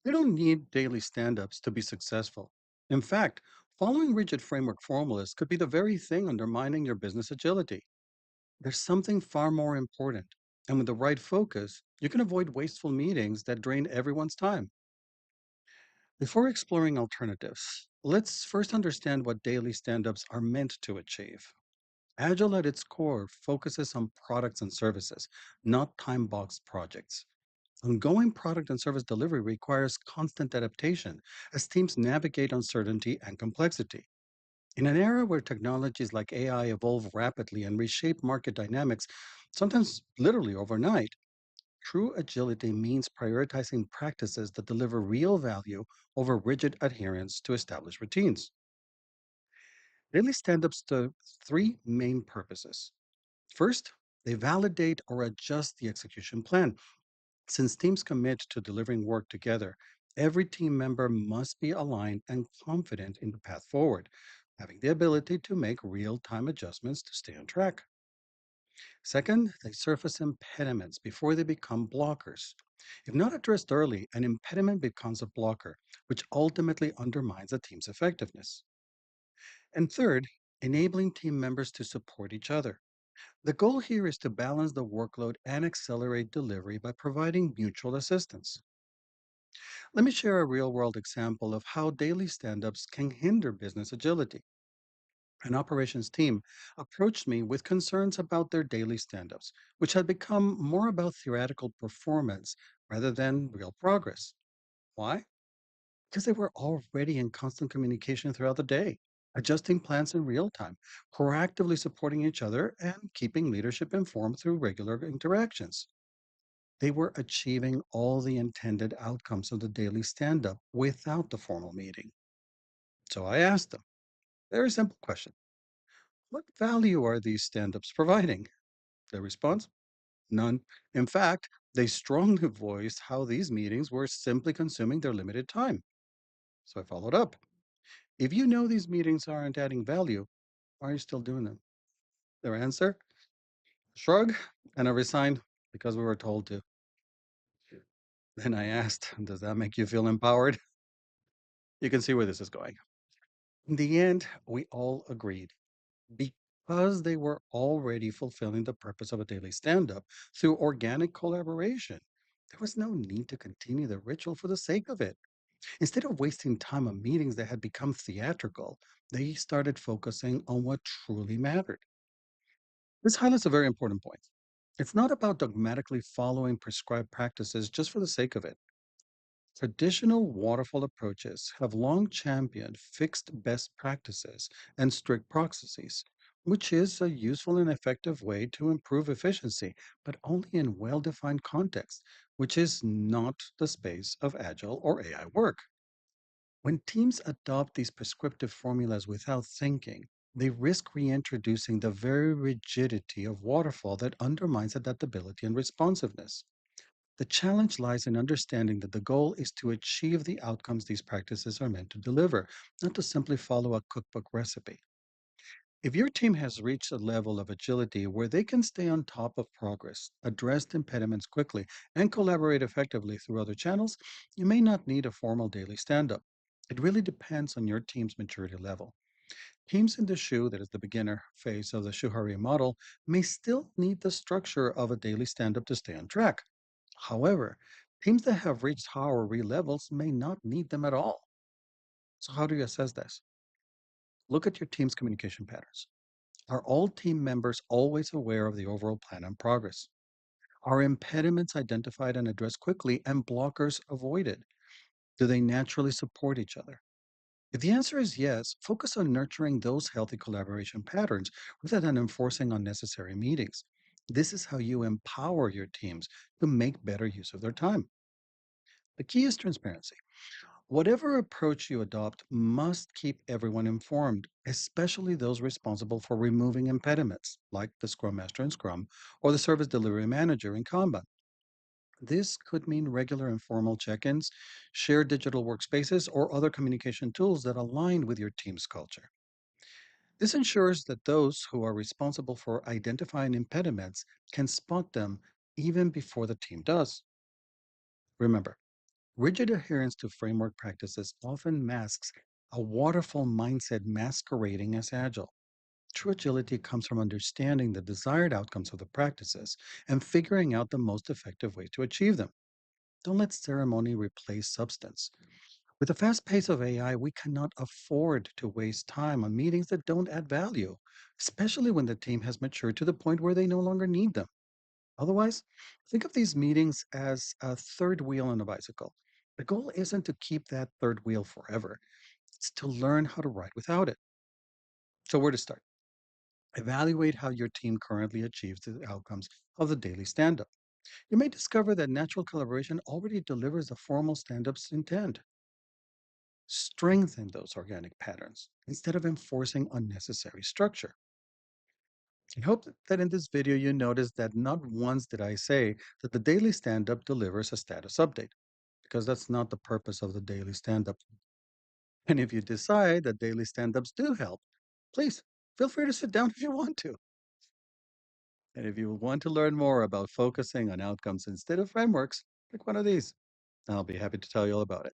You don't need daily stand ups to be successful. In fact, following rigid framework formulas could be the very thing undermining your business agility. There's something far more important. And with the right focus, you can avoid wasteful meetings that drain everyone's time. Before exploring alternatives, let's first understand what daily stand ups are meant to achieve. Agile at its core focuses on products and services, not time boxed projects. Ongoing product and service delivery requires constant adaptation as teams navigate uncertainty and complexity. In an era where technologies like AI evolve rapidly and reshape market dynamics, sometimes literally overnight, true agility means prioritizing practices that deliver real value over rigid adherence to established routines. Daily stand ups serve three main purposes. First, they validate or adjust the execution plan. Since teams commit to delivering work together, every team member must be aligned and confident in the path forward, having the ability to make real time adjustments to stay on track. Second, they surface impediments before they become blockers. If not addressed early, an impediment becomes a blocker, which ultimately undermines a team's effectiveness. And third, enabling team members to support each other. The goal here is to balance the workload and accelerate delivery by providing mutual assistance. Let me share a real world example of how daily stand ups can hinder business agility. An operations team approached me with concerns about their daily stand ups, which had become more about theoretical performance rather than real progress. Why? Because they were already in constant communication throughout the day, adjusting plans in real time, proactively supporting each other, and keeping leadership informed through regular interactions. They were achieving all the intended outcomes of the daily stand up without the formal meeting. So I asked them, very simple question: what value are these stand ups providing? Their response: none. In fact, they strongly voiced how these meetings were simply consuming their limited time. So I followed up. If you know these meetings aren't adding value, why are you still doing them? Their answer: shrug, and I resigned because we were told to. Then I asked, does that make you feel empowered? You can see where this is going. In the end, we all agreed because they were already fulfilling the purpose of a daily stand up through organic collaboration. There was no need to continue the ritual for the sake of it. Instead of wasting time on meetings that had become theatrical, they started focusing on what truly mattered. This highlights a very important point. It's not about dogmatically following prescribed practices just for the sake of it. Traditional waterfall approaches have long championed fixed best practices and strict processes, which is a useful and effective way to improve efficiency, but only in well defined context, which is not the space of agile or AI work. When teams adopt these prescriptive formulas without thinking, they risk reintroducing the very rigidity of waterfall that undermines adaptability and responsiveness. The challenge lies in understanding that the goal is to achieve the outcomes these practices are meant to deliver, not to simply follow a cookbook recipe. If your team has reached a level of agility where they can stay on top of progress, address impediments quickly, and collaborate effectively through other channels, you may not need a formal daily stand up. It really depends on your team's maturity level. Teams in the shoe, that is the beginner phase of the Shuhari model, may still need the structure of a daily stand up to stay on track. However, teams that have reached higher levels may not need them at all. So, how do you assess this? Look at your team's communication patterns. Are all team members always aware of the overall plan and progress? Are impediments identified and addressed quickly and blockers avoided? Do they naturally support each other? If the answer is yes, focus on nurturing those healthy collaboration patterns rather than enforcing unnecessary meetings. This is how you empower your teams to make better use of their time. The key is transparency. Whatever approach you adopt must keep everyone informed, especially those responsible for removing impediments, like the Scrum Master in Scrum or the Service Delivery Manager in Kanban. This could mean regular informal check ins, shared digital workspaces, or other communication tools that align with your team's culture. This ensures that those who are responsible for identifying impediments can spot them even before the team does. Remember, Rigid adherence to framework practices often masks a waterfall mindset masquerading as agile. True agility comes from understanding the desired outcomes of the practices and figuring out the most effective way to achieve them. Don't let ceremony replace substance. With the fast pace of AI, we cannot afford to waste time on meetings that don't add value, especially when the team has matured to the point where they no longer need them. Otherwise, think of these meetings as a third wheel on a bicycle. The goal isn't to keep that third wheel forever, it's to learn how to ride without it. So, where to start? Evaluate how your team currently achieves the outcomes of the daily stand up. You may discover that natural collaboration already delivers the formal stand ups intend. Strengthen those organic patterns instead of enforcing unnecessary structure. I hope that in this video you noticed that not once did I say that the daily stand up delivers a status update, because that's not the purpose of the daily stand up. And if you decide that daily stand ups do help, please feel free to sit down if you want to. And if you want to learn more about focusing on outcomes instead of frameworks, pick one of these. I'll be happy to tell you all about it.